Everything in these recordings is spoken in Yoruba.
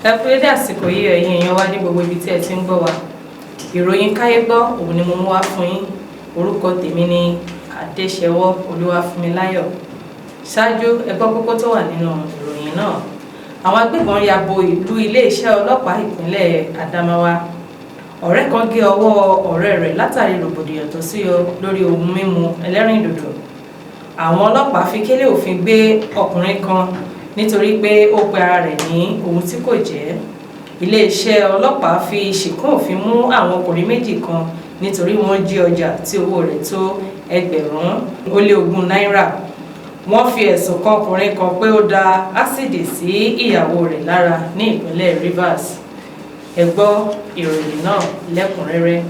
Ẹ kú dédé àsìkò yìí ẹ̀yin èèyàn wá ní gbogbo ibi tí ẹ ti ń gbọ́ wa. Ìròyìn káyégbó òun ni mo mú wá fún yín. Orúkọ tèmi ni Adesewo Funmilayo. Ṣáájú ẹ gbọ́ kókó tó wà nínú ìròyìn náà. Àwọn agbébọn ya bo ìlú ilé-iṣẹ́ ọlọ́pàá ìpínlẹ̀ Adamawa. Ọ̀rẹ́ kan gé ọwọ́ ọ̀rẹ́ rẹ̀ látàrí rògbòdìyàn tó súyọ lórí ohun mímu elerindodo. Àwọn ọlọ́pàá fi kélé òfin gbé ọkùnrin kan nítorí pé ó pe ara rẹ̀ ní ohun tí kò jẹ́. Ilé-iṣẹ́ ọlọ́pàá fi ṣìkún òfin mú àwọn ọkùnrin méjì kan nítorí wọ́n jí ọjà tí owó rẹ̀ tó ẹgbẹ̀rún náírà. Wọ́n fi ẹ̀sùn kan ọkùnrin kan pé ó da ásíìdì sí ìyàwó rẹ̀ lára ní ìpínlẹ̀ Rivers. Ẹ gbọ́ ìròyìn náà lẹ́kùnrẹ́rẹ́.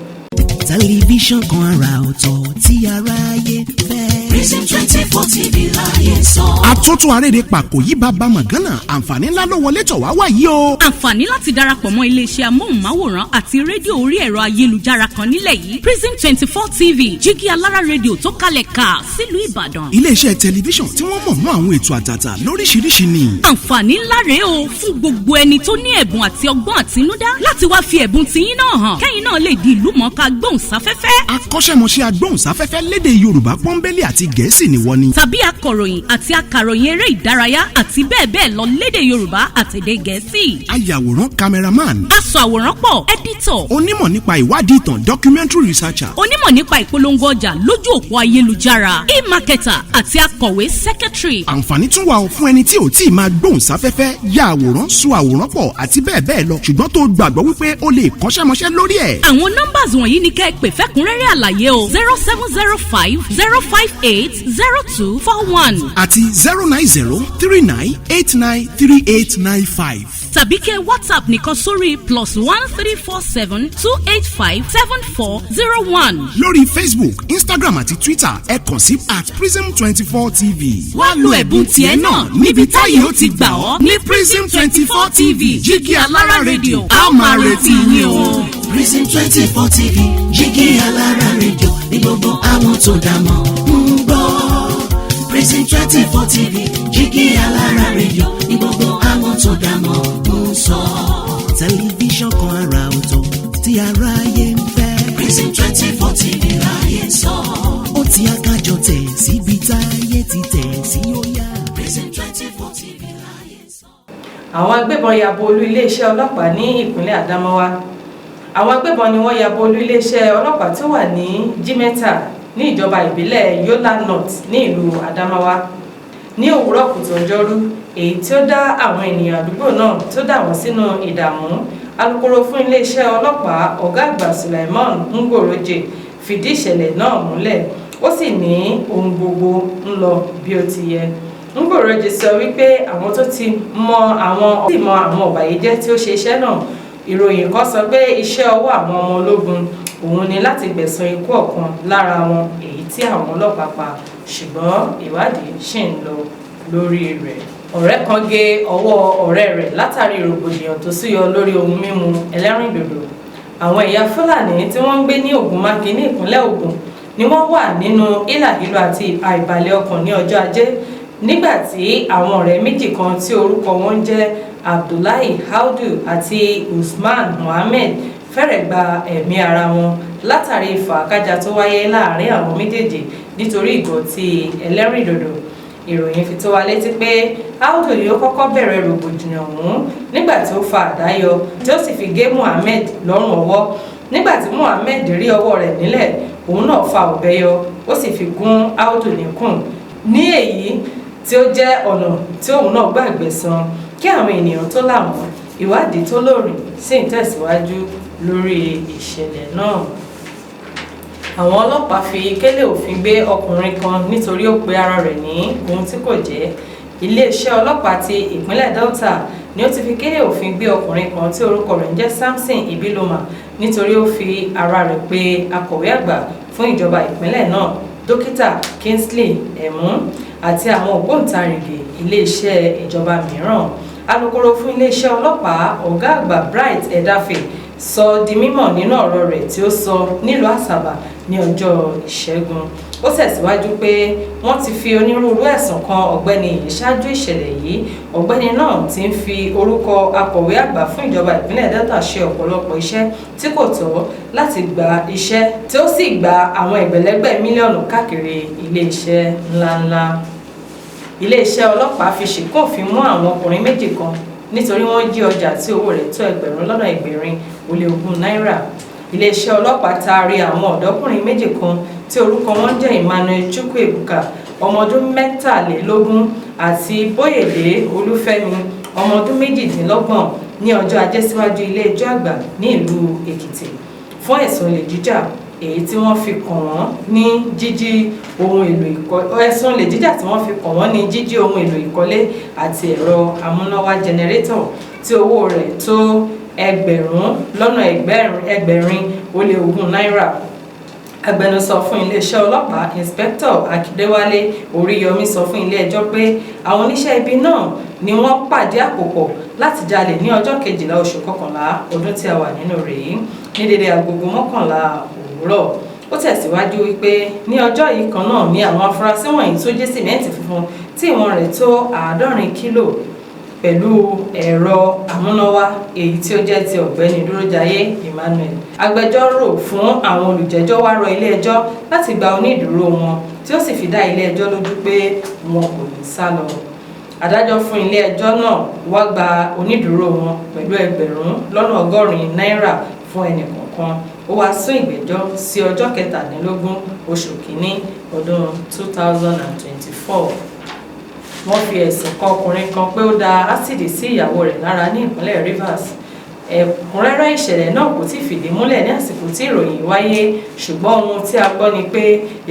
Tẹlifíṣàn kan àrà ọ̀tọ̀ tí aráyé fẹ́. Prison 24 TV láyé sọ. Àtótó aréde pàkó yí bàbá mọ̀gánà àǹfààní ńlá ló wọlé tọ̀ wá wáyé o. Àǹfààní láti darapọ̀ mọ́ iléeṣẹ́ amóhùnmáwòrán àti rédíò orí ẹ̀rọ ayélujára kan nílẹ̀ yìí. Prison 24 TV jígí alára rédíò tó kalẹ̀ ká sílùú Ìbàdàn. Iléeṣẹ́ tẹlifíṣàn tí wọ́n mọ̀ mọ́ àwọn ètò àtàtà lóríṣiríṣi ni. Àǹfààní ńlá rèé o fún gbogbo ẹni tó ní ẹ̀bùn àti ọgbọ́n àtinúdá láti wá fi ẹ̀bùn tiyín náà hàn. Kẹ́yìn náà lè di ìlúmọ̀ọ́ká gbóhùnsáfẹ́fẹ́. Akọ́ṣẹ́mọṣẹ́ agbóhùnsáfẹ́fẹ́ lédè Yorùbá pọ́nbélé àti Gẹ̀ẹ́sì ni wọ́n ní. Tàbí akọ̀ròyìn àti akàròyìn eré ìdárayá àti bẹ́ẹ̀ bẹ́ẹ̀ lọ lédè Yorùbá àtèdè Gẹ̀ẹ́sì. Ayàwòrán cameraman. Aṣọ àwòrán pọ̀ editor. Onímọ̀ nípa ìwádìí ìtàn documentary researcher. Onímọ̀ nípa ìpolongo ọjà lójú òpó ayélujára. E-marketer àti akọ̀wé secretary. Àǹfààní tún wà fún ẹni tí ò tí ì máa gbóhùnsáfẹ́fẹ́ ya àwòrán so àwòrán pọ̀ àti bẹ́ẹ̀ bẹ́ẹ̀ lọ ṣùgbọ́n tó gbàgbọ́ wípé o lè kọ́ṣẹ́mọṣẹ́ lórí ẹ̀. Àwọn nọ́mbàs wọ̀nyí ni kẹ́ ẹ pè fẹ́kúnrẹ́rẹ́ àlàyé o 0705 058 0241 àti 09039893895. tàbí kẹ́ WhatsApp nìkan sórí +1347 285 7401. lórí Facebook, Instagram àti Twitter ẹ kàn sí @prism24 TV. wá lo ẹ̀bùn tiẹ̀ náà níbi táyé ó ti gbà ọ́ ní Prism 24 TV jígí alára rédíò a máa retí yín o. Prison 24 TV jígí alára rédíò ní gbogbo àwọn tó dá mọ̀ ń gbọ́. Prison 24 TV jígí alára rédíò ní gbogbo àwọn tó dá mọ̀ ń sọ. Tẹlifíṣàn kan àrà ọ̀tọ̀ tí aráyé ń fẹ́. Prison 24 TV láyé sọ. Ó ti akájọ tẹ̀ síbi táyé ti tẹ̀ sí ó yá. Prison 24 TV láyé sọ. Àwọn agbébọn ya bo olú iléeṣẹ́ ọlọ́pàá ní ìpínlẹ̀ Adamawa. Àwọn agbébọn ni wọ́n ya bo olú iléeṣẹ́ ọlọ́pàá tó wà ní Jimeta ní ìjọba ìbílẹ̀ Yola North ní ìlú Adamawa ní òwúrọ̀ kùtù ọjọ́rú, èyí tí ó dá àwọn ènìyàn àdúgbò náà tó dà wọ́n sínú ìdààmú. Alukoro fún iléeṣẹ́ ọlọ́pàá ọ̀gá àgbà Sulaiman Ngoroje fìdí ìṣẹ̀lẹ̀ náà múlẹ̀, ó sì ní ohun gbogbo ń lọ bí ó ti yẹ. Ngoroje sọ wípé àwọn tó ti mọ àwọn ọ̀bàyéjẹ́ tí ó ṣe iṣẹ́ náà. Ìròyìn kan sọ pé iṣẹ́ ọwọ́ àwọn ọmọ ológun òun ni láti gbẹ̀san ikú ọ̀kan lára wọn èyí tí àwọn ọlọ́pàá pa, ṣùgbọ́n ìwádìí ṣì ń lọ lórí rẹ̀. Ọ̀rẹ́ kan gé ọwọ́ ọ̀rẹ́ rẹ̀ látàrí rògbòdìyàn tó súyọ lórí ohun mímu elerindodo. Àwọn ẹ̀yà Fúlàní tí wọ́n ń gbé ní Ògùnmákin ní ìpínlẹ̀ Ògùn ni wọ́n wà nínú hílàhílo àti àìbalẹ̀ ọkàn ní ọjọ́ Ajé nígbà tí àwọn ọ̀rẹ́ méjì kan tí orúkọ wọn jẹ́ Abdullahi Audu àti Usman Mohammed fẹ́rẹ̀ gba ẹ̀mí ara wọn látàrí ìfàkájà tó wáyé láàrin àwọn méjèèjì nítorí ìgọ̀tí elerindodo. Ìròyìn fi tó wa létí pé Audu ni ó kọ́kọ́ bẹ̀rẹ̀ rògbòdìyàn ọ̀hún nígbà tí ó fa àdá yọ tí ó sì fi gé Mohammed lọ́rùn ọwọ́. Nígbà tí Mohammed rí ọwọ́ rẹ̀ nílẹ̀, òun náà fa ọ̀bẹ yọ ó sì fi gún Audu níkùn, ní èyí tí ó jẹ́ ọ̀nà tí òun náà gbà gbẹ̀san kí àwọn ènìyàn tó là wọ́n. Ìwádìí tó lóòrìn sì ń tẹ̀síwájú lórí ìṣẹ̀lẹ̀ náà. Àwọn ọlọ́pàá fi kélé òfin gbé ọkùnrin kan nítorí ó pe ara rẹ̀ ní ohun tí kò jẹ́. Iléeṣẹ́ ọlọ́pàá ti ìpínlẹ̀ Delta ni ó ti fi kélé òfin gbé ọkùnrin kan tí orúkọ rẹ̀ ń jẹ́ Samson Ibiloma nítorí ó fi ara rẹ̀ pe akọ̀wé àgbà fún ìjọba ìpínlẹ̀ náà, Dókítà Kingsley Emu, àti àwọn ògbóǹtarìgì iléeṣẹ́ ìjọba mìíràn. alukoro fún iléeṣẹ́ ọlọ́pàá ọ̀gá àgbà Bright Edafe sọ di mímọ̀ nínú ọ̀rọ̀ rẹ̀ tí ó sọ nílùú Àsàbà ní ọjọ́ Ìṣẹ́gun. Ó tẹ̀síwájú pé wọ́n ti fi onírúurú ẹ̀sùn kan ọ̀gbẹ́ni yìí ṣáájú ìṣẹ̀lẹ̀ yìí. Ọ̀gbẹ́ni náà ti ń fi orúkọ akọ̀wé àgbà fún ìjọba ìpínlẹ̀ Delta ṣe ọ̀pọ̀lọpọ̀ iṣẹ́ tí kò tọ́ láti gba iṣẹ́ tí ó sì gba àwọn ẹgbẹ̀lẹ́gbẹ̀ mílíọ̀nù káàkiri iléeṣẹ́ ńláńlá. Iléeṣẹ́ ọlọ́pàá fi ṣìkún òfin mú àwọn ọkùnrin méjì kan nítorí wọ́n jí ọjà tí owó rẹ̀ tó ẹgbẹ̀rún náírà. Iléeṣẹ́ ọlọ́pàá taari àwọn ọ̀dọ́kùnrin méjì kan tí orúkọ wọn jẹ́ Emmanuel Chukwuebuka ọmọ ọdún 23 àti Bóyèdé Olúfẹ́mi ọmọ ọdún 28 ní ọjọ́ Ajé síwájú ilé ẹjọ́ àgbà ní ìlú Èkìtì fún ẹ̀sùn olè jíjà èyí tí wọ́n fi kàn wọ́n ní jíjí ohun èlò ìkọ́lé ẹ̀sùn olè jíjà tí wọ́n fi kàn wọ́n ní jíjí ohun èlò ìkọ́lé àti ẹ̀rọ amúnáwá jẹnẹrétọ̀ tí owó rẹ̀ tó ẹgbẹ̀rin náírà. Agbẹnusọ fún iléeṣẹ́ ọlọ́pàá Inspector Akíndéwálé Oríyọmí sọ fún ilé ẹjọ́ pé àwọn oníṣẹ́ ibi náà ni wọ́n pàdé àpòpọ̀ láti jalè ní ọjọ́ 12 oṣù kọkànlá ọdún tí a wà nínú rẹ̀ yìí ní dédé agogo 11 òwúrọ̀. Ó tẹ̀síwájú wípé ní ọjọ́ yìí kan náà ni àwọn afurasí wọ̀nyí tó jí sìmẹ́ǹtì funfun tí ìwọ̀n rẹ̀ tó 70 kílò pẹ̀lú ẹ̀rọ amúnáwá èyí tí ó jẹ́ ti ọ̀gbẹ́ni Dúrójayé Emmanuel. Agbẹjọ́rò fún àwọn olùjẹ́jọ́ wá rọ ilé ẹjọ́ láti gba onídùúró wọn tí ó sì fi dá ilé ẹjọ́ lójú pé wọn kò ní sá lọ. Adájọ́ fún ilé ẹjọ́ náà wá gba onídùúró wọn pẹ̀lú $80 náírà fún ẹnì kọ̀ọ̀kan. Ó wá sún ìgbẹ́jọ́ sí ọjọ́ 17 oṣù kìíní ọdún 2024. Wọ́n fi ẹ̀sùn kan ọkùnrin kan pé ó da ásìdì sí ìyàwó rẹ̀ lára ní ìpínlẹ̀ Rivers. Ẹ̀kúnrẹ́rẹ́ ìṣẹ̀lẹ̀ náà kò tí ì fìdí múlẹ̀ ní àsìkò tí ìròyìn wáyé, ṣùgbọ́n ohun tí a gbọ́ ni pé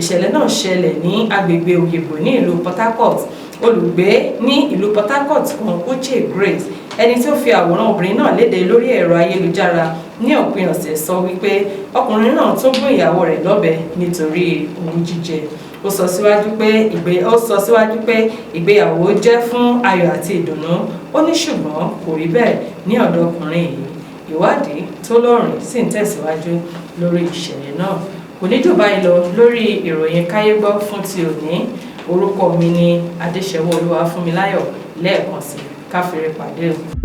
ìṣẹ̀lẹ̀ náà ṣẹlẹ̀ ní agbègbè Òyìnbó ní ìlú Port Harcourt. Olùgbé ní ìlú Port Harcourt kan Uche Grace, ẹni tí ó fi àwòrán obìnrin náà léde lórí ẹ̀rọ ayélujára ní òpin ọ̀sẹ̀, sọ wípé ọkùnrin náà tó gún ìyàwó rẹ̀ lọ́bẹ nítorí ohun jíjẹ. Ó sọ síwájú pé ìgbéyàwó jẹ́ fún ayọ̀ àti ìdùnnú. Ó ní ṣùgbọ́n kò rí bẹ́ẹ̀ ní ọ̀dọ̀ ọkùnrin yìí. Ìwádìí tó lọ́rìn sì ń tẹ̀síwájú lórí ìṣẹ̀lẹ̀ náà. Kò ní jù báyìí lọ lórí ìròyìn Káyégbọ́ fún ti òní. Orúkọ mi ni Adesewo Funmilayo. Lẹ́ẹ̀kan sí káfíńrẹ́ pàdé o.